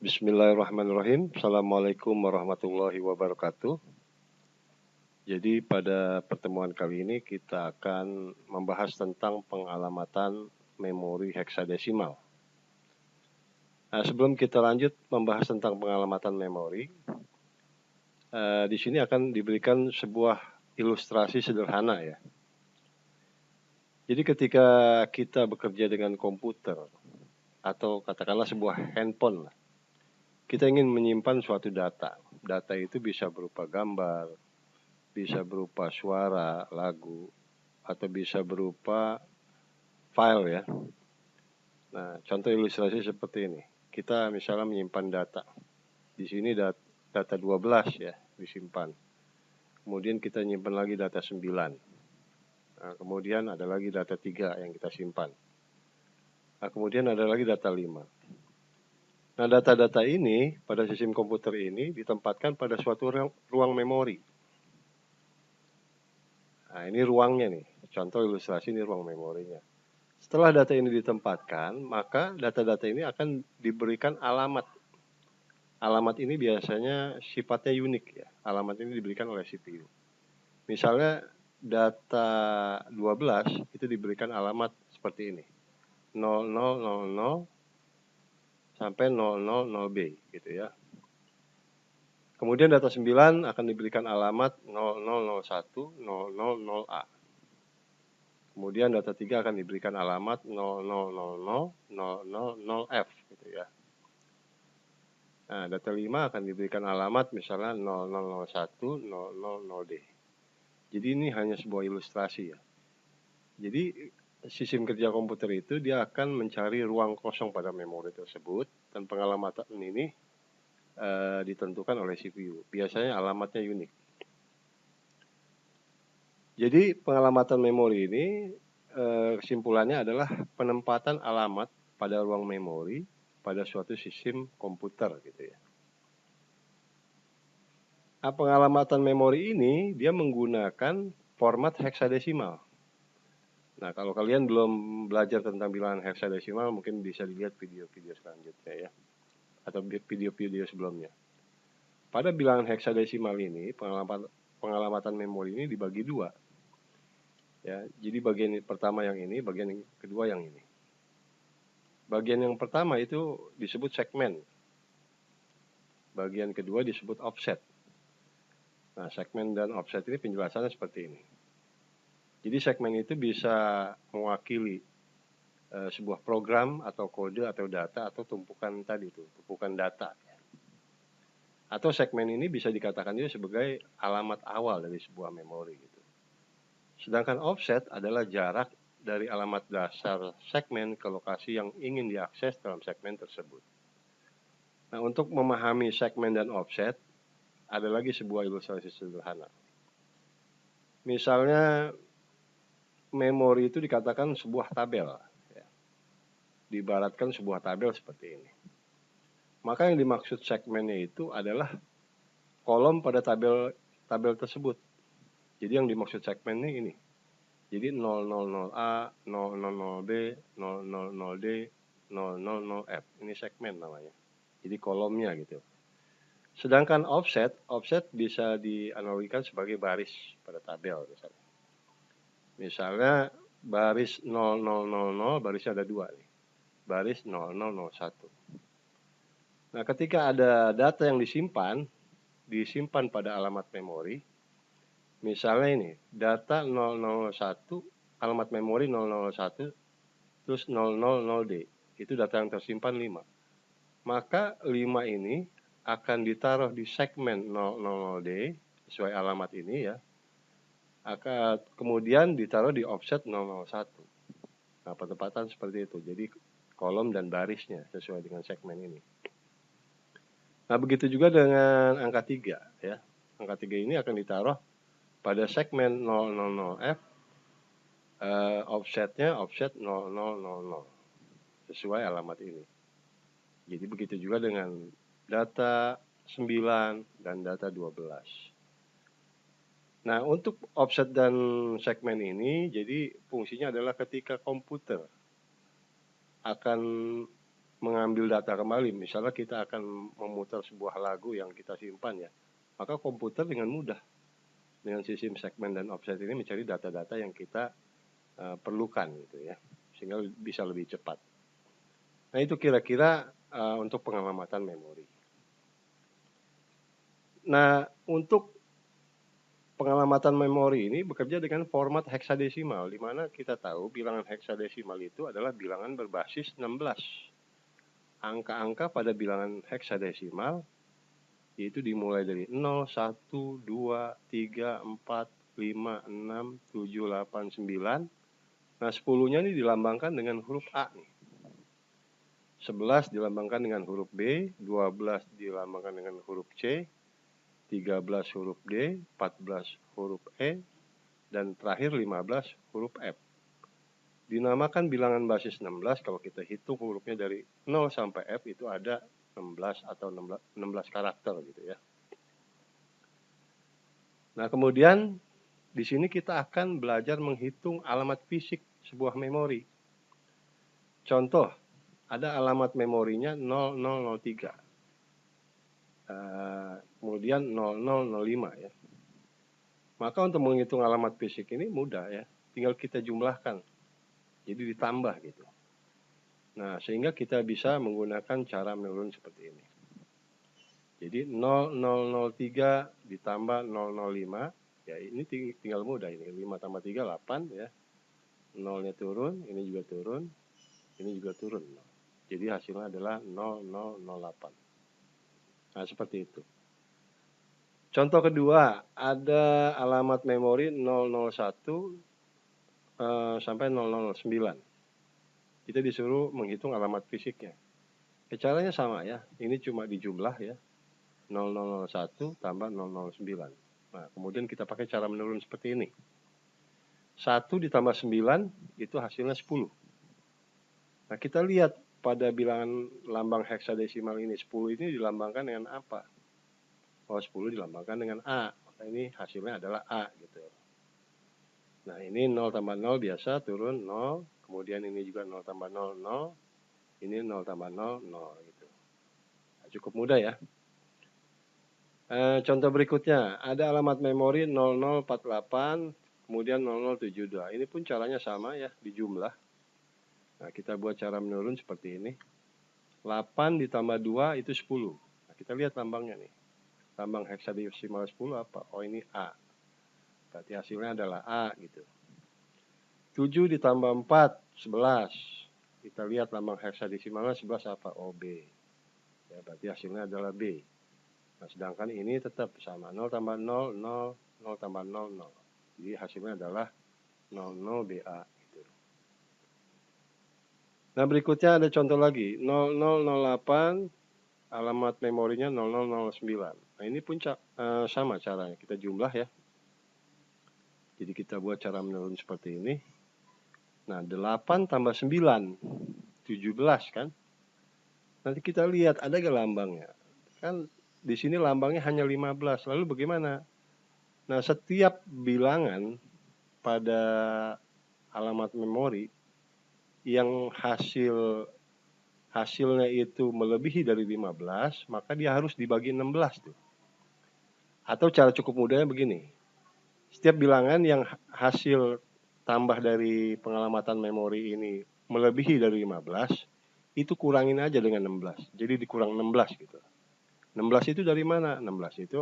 Bismillahirrahmanirrahim. Assalamualaikum warahmatullahi wabarakatuh. Jadi pada pertemuan kali ini kita akan membahas tentang pengalamatan memori heksadesimal. Nah, sebelum kita lanjut membahas tentang pengalamatan memori, di sini akan diberikan sebuah ilustrasi sederhana ya. Jadi ketika kita bekerja dengan komputer atau katakanlah sebuah handphone, kita ingin menyimpan suatu data. Data itu bisa berupa gambar, bisa berupa suara, lagu, atau bisa berupa file ya. Nah, contoh ilustrasi seperti ini. Kita misalnya menyimpan data. Di sini data 12 ya disimpan. Kemudian kita nyimpan lagi data 9. Nah, kemudian ada lagi data 3 yang kita simpan. Nah, kemudian ada lagi data 5. Nah, data-data ini pada sistem komputer ini ditempatkan pada suatu ruang memori. Nah, ini ruangnya nih. Contoh ilustrasi ini ruang memorinya. Setelah data ini ditempatkan, maka data-data ini akan diberikan alamat. Alamat ini biasanya sifatnya unik ya. Alamat ini diberikan oleh CPU. Misalnya data 12 itu diberikan alamat seperti ini. 0000 sampai 000B gitu ya. Kemudian data 9 akan diberikan alamat 0001 000A. Kemudian data 3 akan diberikan alamat 0000 000F gitu ya. Nah, data 5 akan diberikan alamat misalnya 0001 000D. Jadi ini hanya sebuah ilustrasi ya. Jadi sistem kerja komputer itu dia akan mencari ruang kosong pada memori tersebut dan pengalamatan ini ditentukan oleh CPU. Biasanya alamatnya unik. Jadi pengalamatan memori ini kesimpulannya adalah penempatan alamat pada ruang memori pada suatu sistem komputer gitu ya. Nah, pengalamatan memori ini dia menggunakan format heksadesimal. Nah, kalau kalian belum belajar tentang bilangan heksadesimal, mungkin bisa dilihat video-video selanjutnya ya, atau video-video sebelumnya. Pada bilangan heksadesimal ini, pengalamatan memori ini dibagi dua. Ya, jadi bagian pertama yang ini, bagian yang kedua yang ini. Bagian yang pertama itu disebut segmen. Bagian kedua disebut offset. Nah, segmen dan offset ini penjelasannya seperti ini. Jadi segmen itu bisa mewakili sebuah program atau kode atau data atau tumpukan tadi itu, tumpukan data. Atau segmen ini bisa dikatakan juga sebagai alamat awal dari sebuah memori gitu. Sedangkan offset adalah jarak dari alamat dasar segmen ke lokasi yang ingin diakses dalam segmen tersebut. Nah, untuk memahami segmen dan offset, ada lagi sebuah ilustrasi sederhana. Misalnya, memori itu dikatakan sebuah tabel. Ya. Diibaratkan sebuah tabel seperti ini. Maka yang dimaksud segmennya itu adalah kolom pada tabel tersebut. Jadi yang dimaksud segmennya ini. Jadi 000A, 000B, 000D, 000F. Ini segmen namanya. Jadi kolomnya gitu. Sedangkan offset bisa dianalogikan sebagai baris pada tabel misalnya. Misalnya baris 0000, barisnya ada dua nih. Baris 0001. Nah, ketika ada data yang disimpan pada alamat memori, misalnya ini, data 001, alamat memori 001, terus 000D, itu data yang tersimpan 5. Maka 5 ini akan ditaruh di segmen 00D, sesuai alamat ini ya, akan kemudian ditaruh di offset 001. Nah, penempatan seperti itu, jadi kolom dan barisnya sesuai dengan segmen ini. Nah, begitu juga dengan angka 3 ya. Angka 3 ini akan ditaruh pada segmen 000F, offsetnya offset 0000 sesuai alamat ini. Jadi begitu juga dengan data 9 dan data 12. Nah, untuk offset dan segmen ini, jadi fungsinya adalah ketika komputer akan mengambil data kembali, misalnya kita akan memutar sebuah lagu yang kita simpan ya, maka komputer dengan mudah dengan sistem segmen dan offset ini mencari data-data yang kita perlukan gitu ya, sehingga bisa lebih cepat. Nah itu kira-kira untuk pengamatan memori. Nah untuk pengamatan memori ini bekerja dengan format heksadesimal, di mana kita tahu bilangan heksadesimal itu adalah bilangan berbasis 16. Angka-angka pada bilangan heksadesimal yaitu dimulai dari 0, 1, 2, 3, 4, 5, 6, 7, 8, 9. Nah 10-nya ini dilambangkan dengan huruf A nih. 11 dilambangkan dengan huruf B, 12 dilambangkan dengan huruf C, 13 huruf D, 14 huruf E, dan terakhir 15 huruf F. Dinamakan bilangan basis 16 kalau kita hitung hurufnya dari 0 sampai F itu ada 16 atau 16 karakter gitu ya. Nah, kemudian di sini kita akan belajar menghitung alamat fisik sebuah memori. Contoh, ada alamat memorinya 0003. Kemudian 0005 ya. Maka untuk menghitung alamat fisik ini mudah ya, tinggal kita jumlahkan. Jadi ditambah gitu. Nah, sehingga kita bisa menggunakan cara menurun seperti ini. Jadi 0003 ditambah 005, ya ini tinggal mudah ini. 5 tambah 3, 8 ya. 0-nya turun, ini juga turun, ini juga turun. Jadi hasilnya adalah 0008. Nah, seperti itu. Contoh kedua, ada alamat memori 001 sampai 009. Kita disuruh menghitung alamat fisiknya. Caranya sama ya, ini cuma dijumlah ya, 0001 tambah 009. Nah, kemudian kita pakai cara menurun seperti ini. 1 ditambah 9 itu hasilnya 10. Nah, kita lihat pada bilangan lambang heksadesimal ini, 10 ini dilambangkan dengan apa? Oh, 10 dilambangkan dengan A, maka ini hasilnya adalah A gitu. Nah, ini 0 tambah 0 biasa turun 0, kemudian ini juga 0 tambah 0, 0, ini 0 tambah 0, 0 gitu. Nah, cukup mudah ya. Contoh berikutnya, ada alamat memori 0048, kemudian 0072. Ini pun caranya sama ya, dijumlah. Nah, kita buat cara menurun seperti ini. 8 ditambah 2 itu 10. Nah, kita lihat lambangnya nih. Lambang heksadesimal 10 apa? Oh, ini A. Berarti hasilnya adalah A gitu. 7 ditambah 4, 11. Kita lihat lambang heksadesimalnya 11 apa? Oh, B. Ya, berarti hasilnya adalah B. Nah, sedangkan ini tetap sama. 0 tambah 0, 0, 0 tambah 0, 0. Jadi hasilnya adalah 00BA. Gitu. Nah, berikutnya ada contoh lagi. 0008, alamat memorinya 0009. Nah, ini pun sama caranya. Kita jumlah ya. Jadi kita buat cara menurun seperti ini. Nah, 8 tambah 9, 17 kan. Nanti kita lihat ada gak lambangnya. Kan di sini lambangnya hanya 15. Lalu bagaimana? Nah, setiap bilangan pada alamat memori yang hasilnya itu melebihi dari 15, maka dia harus dibagi 16 tuh. Atau cara cukup mudahnya begini. Setiap bilangan yang hasil tambah dari pengalamatan memori ini melebihi dari 15, itu kurangin aja dengan 16. Jadi dikurang 16 gitu. 16 itu dari mana? 16 itu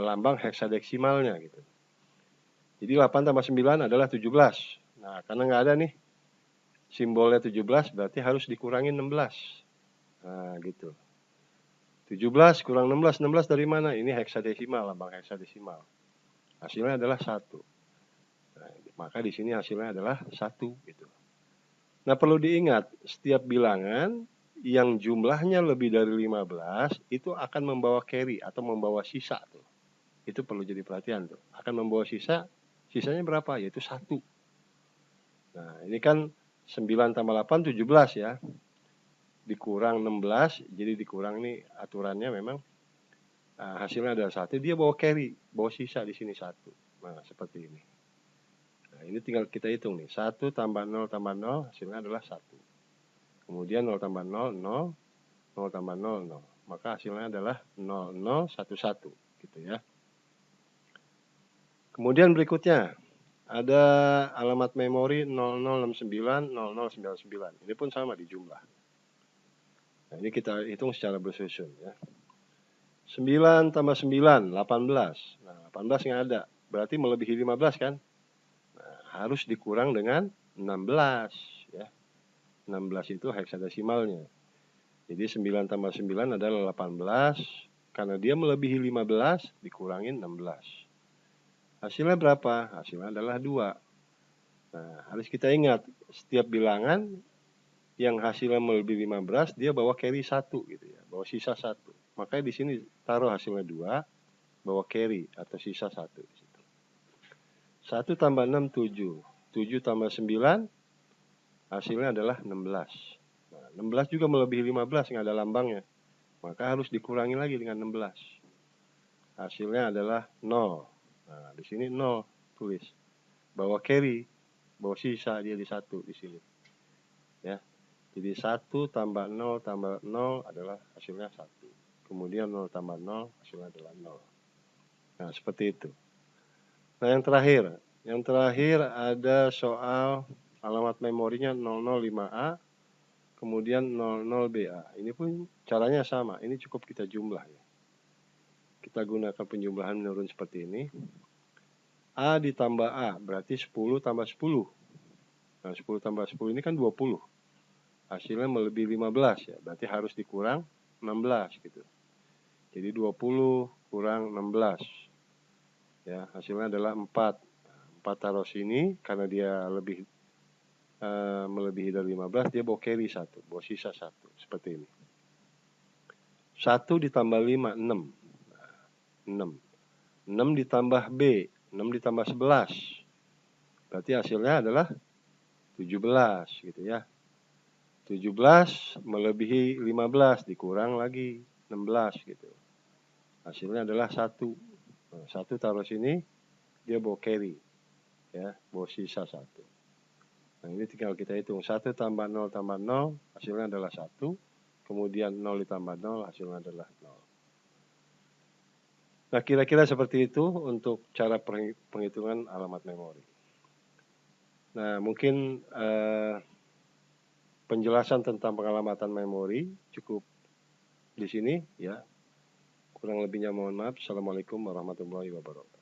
lambang heksadesimalnya gitu. Jadi 8 tambah 9 adalah 17. Nah, karena nggak ada nih simbolnya 17, berarti harus dikurangin 16. Nah, gitu. 17 kurang 16, 16 dari mana? Ini heksadesimal, lambang heksadesimal. Hasilnya adalah 1. Nah, maka di sini hasilnya adalah 1 gitu. Nah, perlu diingat, setiap bilangan yang jumlahnya lebih dari 15 itu akan membawa carry atau membawa sisa tuh. Itu perlu jadi perhatian tuh. Akan membawa sisanya berapa? Yaitu 1. Nah, ini kan 9 tambah 8, 17 ya. Dikurang 16, jadi dikurang nih aturannya memang hasilnya adalah 1. Dia bawa carry, bawa sisa di sini 1. Nah, seperti ini. Nah, ini tinggal kita hitung nih. 1 tambah 0 tambah 0 hasilnya adalah 1. Kemudian 0 tambah 0, 0. 0 tambah 0, 0. Maka hasilnya adalah 0, 0, 1, 1. Gitu ya. Kemudian berikutnya, ada alamat memori 0069, 0099. Ini pun sama di jumlah. Nah, ini kita hitung secara bersusun ya. 9 tambah 9, 18. Nah, 18 nggak ada. Berarti melebihi 15 kan? Nah, harus dikurang dengan 16 ya. 16 itu heksadesimalnya. Jadi 9 tambah 9 adalah 18. Karena dia melebihi 15, dikurangin 16. Hasilnya berapa? Hasilnya adalah 2. Nah, harus kita ingat, setiap bilangan yang hasilnya melebihi 15, dia bawa carry 1 gitu ya, bawa sisa 1. Makanya di sini taruh hasilnya 2, bawa carry atau sisa 1 di situ. 1 tambah 6, 7. 7 tambah 9, hasilnya adalah 16. Nah, 16 juga melebihi 15, nggak ada lambangnya. Maka harus dikurangi lagi dengan 16. Hasilnya adalah 0. Nah, di sini 0 tulis. Bawa carry, bawa sisa dia di 1 di sini. Ya. Jadi 1 tambah 0 tambah 0 adalah hasilnya 1. Kemudian 0 tambah 0 hasilnya adalah 0. Nah, seperti itu. Nah, yang terakhir ada soal alamat memorinya 005A, kemudian 00BA. Ini pun caranya sama, ini cukup kita jumlah ya. Kita gunakan penjumlahan menurun seperti ini. A ditambah A, berarti 10 tambah 10. Nah, 10 tambah 10 ini kan 20. Hasilnya melebihi 15 ya, berarti harus dikurang 16 gitu. Jadi 20 kurang 16. Ya, hasilnya adalah 4. 4 taruh sini karena dia melebihi dari 15, dia bawa carry 1, bawa sisa 1 seperti ini. 1 ditambah 5, 6. 6. 6 ditambah B, 6 ditambah 11. Berarti hasilnya adalah 17 gitu ya. 17 melebihi 15 dikurang lagi 16 gitu. Hasilnya adalah 1. Nah, 1 taruh sini, dia bawa carry. Ya, bawa sisa 1. Nah, ini tinggal kita hitung. 1 tambah 0 tambah 0, hasilnya adalah 1. Kemudian 0 ditambah 0, hasilnya adalah 0. Nah, kira-kira seperti itu untuk cara penghitungan alamat memori. Nah, mungkin penjelasan tentang pengalamatan memori cukup di sini ya. Kurang lebihnya mohon maaf. Assalamualaikum warahmatullahi wabarakatuh.